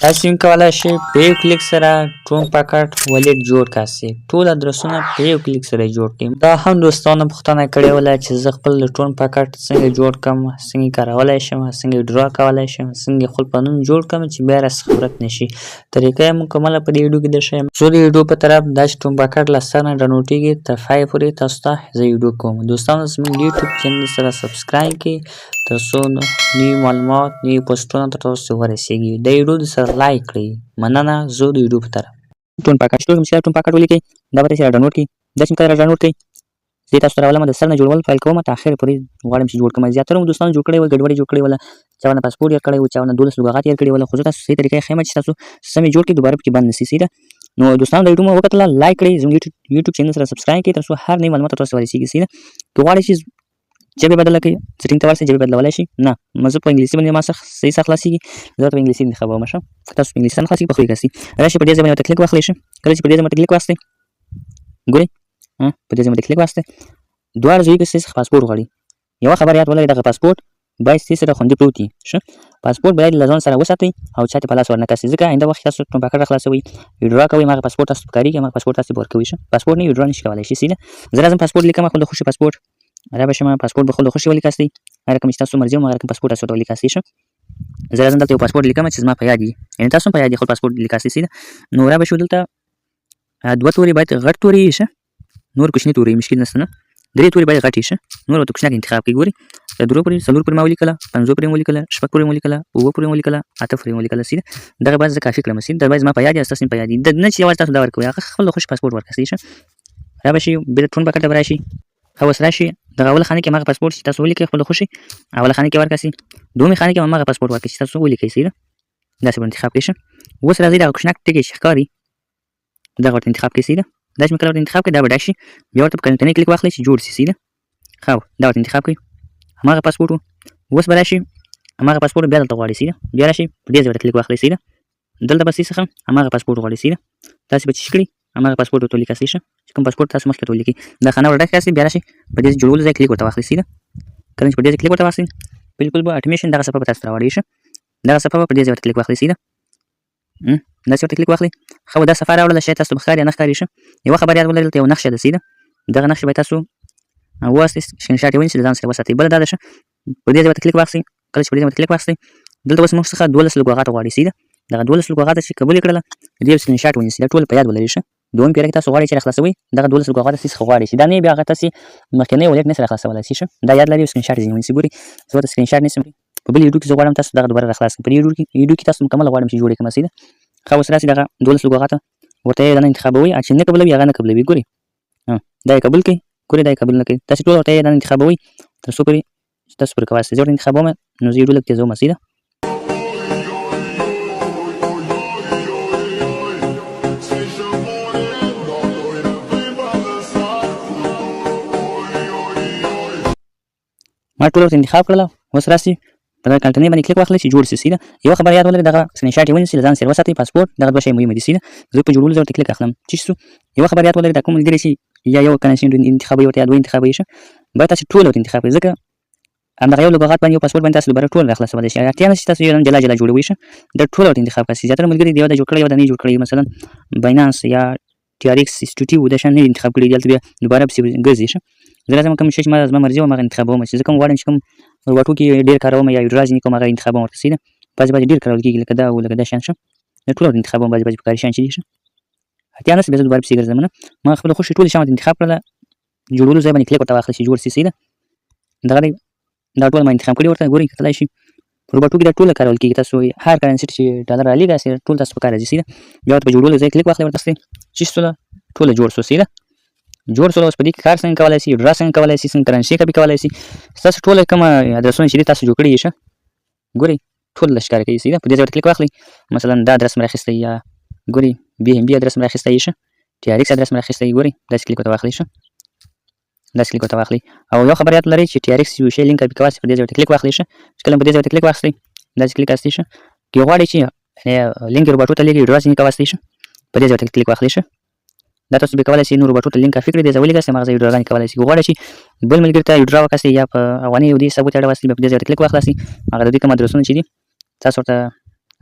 تاسو کولای شئ په یو کلیک سره ټون پاکټ ولیټ جوړ کړئ. ټول ادرسونه په یو کلیک سره جوړ کړئ. دا هم دوستانو پوښتنه کړې وله چې زه خپل د ټون پاکټ څنګه جوړ کړم، څنګه کارولی شم، څنګه ډرا کولی شم، څنګه خپل پلانونه جوړ کړم چې بیا راڅخه ورک نه شي. طریقه یې مکمله په دې ویډیو کې درښیم. زه د ویډیو په طرف دا چې ټون پاکټ له سر نه ډاونلوډېږي تر 5 پورې تاسو ته زه ویډیو کوم. دوستانو زموږ د یوټیوب چینل سره سبسکرایب کړئ تر څو نوي معلومات، نوي پوسټونه تر تاسو ورسېږي. د ویډیو سره لایک کړئ. مننه. زه د ویډیو په طرف ټون پاکټ ټول چې ټون پاکټ ولیکئ دا به تاسو را ډاونلوډ کړئ. دا چې کله را ډاونلوډ کړئ زه تاسو ته راولم د سر نه جوړول پیل کوم تر اخر پورې غواړم چې جوړ کړم. زیاتره مو دوستانو جوړ کړی وي، ګډوډي جوړ کړې وله، چا ورنه پاسپورټ یې کړی و، چا ورنه 12 لوګاغات یې کړی وله، خو زه تاسو صحیح طریقه ښیم چې تاسو سمې جوړ کړئ، دوباره پکې بند نشي. سیده نو دوستانو د ویډیو مو وکتله، لایک کړئ، زموږ یوټیوب چینل سره سبسکرایب کړئ تر څو هر نوي معلومات تاسو ورسېږي. سیده که غواړئ چې ژبه بدله کړئ، سیټینګ ته ورسئ، ژبه بدلولی شئ. نه زه په انګلیسي باندې ما صحیح سره خلاصېږي، زه په انګلیسي انتخابوم. ښه تاسو په انګلیسي نه خلاصېږي، پښتو یې کړئ. راشئ په دې ځای باندې ورته کلیک واخلئ. ښه کله چې په دې ځای باندې کلیک واخلئ ګورئ په دې ځای باندې کلیک واخلئ دواړه ځایو کې څخه پاسپورټ غواړي. یوه خبره یاد ولرئ، دغه پاسپورټ باید ستاسې سره خوندي پروت وي. ښه پاسپورټ باید له ځان سره وساتئ او چا ته په لاس ورنه کړئ، ځکه آینده وخت تاسو ټون پاکټ راخلاصوئ، ویډرا کوئ، هماغه پاسپورټ تاسو ته پکارېږي، هماغه پاسپورټ تاسو ته به ورکوي. ښه پاسپورټ نه وي ویډرا نشئ کولی. ښه سیده زه راځم پاسپورټ لیکم، خپل د خوښې پاسپورټ را به شم، پاسپورټ به خپل د خوښې ولیکاستئ، هر رقم چې تاسو مرضي وي هغه رقم پاسپورټ تاسو ته ولیکاستئ. ښه زه راځم دلته یو پاسپورټ لیکم چې زما په یاد وي، یعنې تاسو هم په یاد وي خپل پاسپورټ لیکاستئ. سیده نو را به شو دلته 2 تورې باید غټ تورې وي. ښه نور کوچني تورې مشکل نشته، نه 3 تورې باید غټې. ښه نور ورته کوچنیان انتخاب کړئ. ګورئ د 3 پورې 4 پورې ما ولیکله، 5 پورې مو ولیکله، 6 پورې مو ولیکله، 7 پورې مو ولیکله، 8 پورې مو ولیکله. سیده دغه باید زه کافي کړم. سیده دا باید زما په یاد وي، ستاسو هم په یاد وي، نه چې یوازې تاسو دا ورکوئ، هغه خپل د خوښې پاسپورټ ورکړئ. ښه را به شئ بېرته ټون پاکټ ته به راشئ او اوس راشئ دغه اوله خانه کې هماغه پاسپورټ چې تاسو ولیکئ خپل د خوښې اوله خانه کې ورکړئ، دومې خانه کې هم هماغه پاسپورټ ورکړئ چې تاسو ولیکئ. سیده داسې به انتخاب کړئ. ښه اوس راځئ دغه کوچناک ټکي چې ښکاري دغه ورته انتخاب کړئ. سیده دا چې مې کله ورته انتخاب کړئ دا به ډک شي، بیا ورته په کنټینر کلیک واخلئ چې جوړ شي. سیده ښه دا ورته انتخاب کړئ، هماغه پاسپورټ و. اوس به راشئ هماغه پاسپورټ بیا دلته غواړئ. سیده بیا راشئ په دې ځای ورته کلیک واخلئ. سیده دلته به څخه هماغه پاسپورټ غواړئ. سیده تاسې به چې کړئ هماغه پاسپورټ ورته ولیکاستئ. ښه چې کوم پاسپورټ تاسو مخکې ورته ولیکئ دا خانه ور ډکه کړئ. بیا راشئ په دې جوړولو ځای کلیک ورته واخلئ. سیده کله چې په دې ځای کلیک ورته واخلئ بالکل به اټومیشن دغه صفحه به تاسو ته راوړي. ښه دغه صفحه به په دې ځای ورته کلیک واخلئ. سیده داسې ورته کلیک واخلئ. ښه دا صفحه راوړله، شاید تاسو ته ښکاري یا نه ښکاري. ښه یوه خبره یاد ولرئ، دلته یو نقشه ده. سیده دغه نقشه باید تاسو واخلئ، سکرین شاټ یې ونیسئ، د ځان سره وساتئ. بله دا ده ښه په دې ځای ورته کلیک واخلئ. کله چې په دې ځای ورته کلیک واخلئ دلته اوس موږ څخه 12 لوګاغات غواړي. سیده دغه 12 لوګاغات چې قبول یې کړله د دې یو سکرین شاټ ونیسئ، دا ټول په یاد ولرئ. ښه دویم پیره کې تاسو غواړئ چې راخلاصوئ دغه 12 لوګاغات څخه غواړئ چې دا نه بیا هغه تاسې مخکینی ولیټ نشئ راخلاصولی. ښه دا یاد لرئ، سکرین شاټ یې ځینې ونیسئ. ګورئ زه ورته سکرین شاټ نیسم، په بل ویډیو کې زه غواړم تاسو دغه دوباره راخلاص کړم. په دې ویډیو کې تاسو مکمل غواړم چې جوړ یې کړم. سیده ښه اوس راسئ دغه 12 لوګاغات ورته یې دننه انتخابوئ، چې نه قبلوي هغه نه قبلوي. ګورئ دا یې قبول کړئ، ګورئ دا یې قبول نه کړئ، تاسې ټول ورته یې دننه انتخابوئ تر څو پورې چې تاسو پورې کولی شئ. زه ورته انتخابوم نو زه ویډیو لږ تېزوم. سیده ما ټول ورته انتخاب کړله. اوس راسئ په دغه کنټینر باندې کلیک واخلئ چې جوړ شي. سیده یوه خبره یاد ولرئ، دغه سکرین شاټ یې ونیسئ، له ځان سره وساتئ، پاسپورټ دغه 2 شی مهم دي. سیده زه په جوړولو ځای ورته کلیک اخلم چې شو. یوه خبره یاد ولرئ، دا کوم ملګري چې یا یو کنیکشن انتخابوي ورته یا 2 انتخابوي. ښه باید تاسې ټول ورته انتخاب کړئ، ځکه همدغه یو لوګاغات باندې یو پاسپورټ باندې تاسو دوباره ټول راخلاصولی شئ. اړتیا نشته تاسو یو جلا جلا جوړوئ. ښه دا ټول ورته انتخاب کړئ. زیاتره ملګري د یو ځای جوړ کړی یو ځای نه جوړ کړی، مثلا باینانس یا TRX STO دا شیان نه انتخاب کړي، دلته بیا دوباره پسې ګرځي. ښه زه راځم کوم شی چې ما زما مرضي وه هماغه انتخابوم، چې زه کوم غواړم چې کوم روباټو کې ډېر کاروم یا ویډیو ځینې کوم هغه انتخابوم ورته. سیده بعضې ډېر کارول کېږي لکه دا او لکه دا شیان. ښه دا ټول ورته انتخابوم، بعضې پکاري شیان چې دي. ښه اړتیا نشته بیا زه دوباره پسې ګرځم نه، ما خپله خوښې ټولې شیان ورته انتخاب کړله، جوړولو ځای باندې کلیک ورته واخلئ چې جوړ شي. سیده دغه دی دا ټول ما انتخاب کړي ورته. ګورئ کتلی شئ په روباټو کې دا ټوله کارول کېږي، تاسو هر کرنسي چې ډالر رالیږئ ټول تاسو په کار راځي. سیده بیا ورته په جوړولو ځای کلیک واخلئ، ورته چې شوله ټوله جوړ شو. سیده جوړ شول. اوس په دې کې کار څنګه کولی شئ، ډرا څنګه کولی شئ، څنګه کرنسي کاپي کولی شئ، ستاسو ټوله کومه ادرسونه چې دي تاسو جوړ کړي یې. ښه ګورئ ټول له ښکاره کوي. سیده په دې ځای ورته کلیک واخلئ، مثلا دا ادرس مې راخیستی یا ګورئ BNB ادرس مې راخیستی. ښه TRX ادرس مې راخیستی. ګورئ داسې کلیک ورته واخلئ. ښه داسې کلیک ورته واخلئ او یو خبر یاد لرئ چې TRX یو شی لینک کاپي کوئ په دې ځای ورته کلیک واخلئ. ښه چې کله په دې ځای ورته کلیک واخلئ داسې کلیک واخلئ. ښه که غواړئ چې لینک روباټو ته لیږئ ډرا ځینې کولی شئ په دې ځای ورته کلیک واخلئ. ښه دا تاسو به کولی شئ نور روباټو ته لینک کافي کړئ، دې ځای ولیکئ هماغه ځای ویډیوګانې کولی شئ. که غواړئ چې بل ملګري ته ویډرا وکړئ یا په افغاني یو دې حساب وتړئ په دې ځای ورته کلیک واخلئ، هغه د دوی کوم ادرسونه چې دي تاسو ورته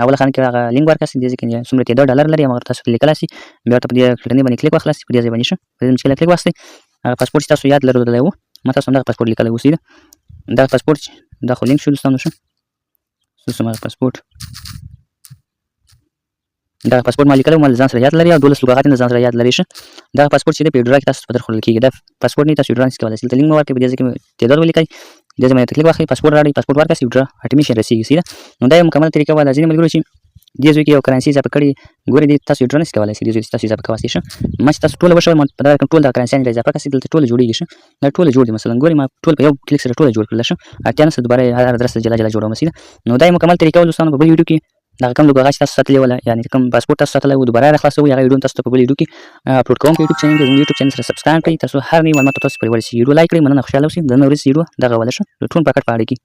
اوله خانه کې هغه لینک ورکړئ دې کې څومره تعداد ډالر لري هغه تاسو لیکلای شئ بیا ته په دې کلنې باندې کلیک واخلئ په دې ځای باندې شه په دې کې کلیک واخلئ هغه پاسپورت چې تاسو یاد لرلای وو ما تاسو دا پاسپورت لیکلی اوسئ دا پاسپورت دا خو لینک شو دوستانو شه سمه پاسپورت دا پاسپورت ما لیکلی مال ځان سره یاد لري او 12 لغات نه ځان سره یاد لري شه دا پاسپورت چې د پیډرا کې تاسو په درخول کېږي دا پاسپورت نه تاسو ډرانس کولای شئ لینک مو ورکړئ په دې ځای کې تعداد ولیکئ دې ځای باندې کلیک واخلئ پاسپورت راړئ پاسپورت ورکړئ ډرا اټمیشن رسیږي سیده نو دا یو مکمل طریقه ولا ځینې ملګرو چې دې ځای کې یو کرنسي اضافه کړي ګوري دې تاسو ډرانس کولای شئ دې ځای تاسو اضافه کوئ شه ما چې تاسو ټول وشو ما په دا ټول دا کرنسي نه اضافه کړئ دلته ټول جوړیږي شه دا ټول جوړ دي مثلا ګوري ما ټول په یو کلیک سره ټول جوړ کړل شه اته نه دوباره هر ادرس جلا جوړوم سیده نو دا مکمل طریقه ولوسانو په ویډیو کې دا کوم لوګو غاښ تاسو ساتلی ولا یعنی کوم پاسپورت تاسو ساتلی و دوباره راخلاصوي هغه ویډیو تاسو په ویډیو کې اپلوډ کوم په یوټیوب چینل کې یوټیوب چینل سره سبسکرایب کړئ تاسو هر نوی معلومات تاسو پرې ورسي ویډیو لایک کړئ مننه خوشاله اوسئ د نوري ویډیو دغه ولا شه ټول پاکټ پاړې کې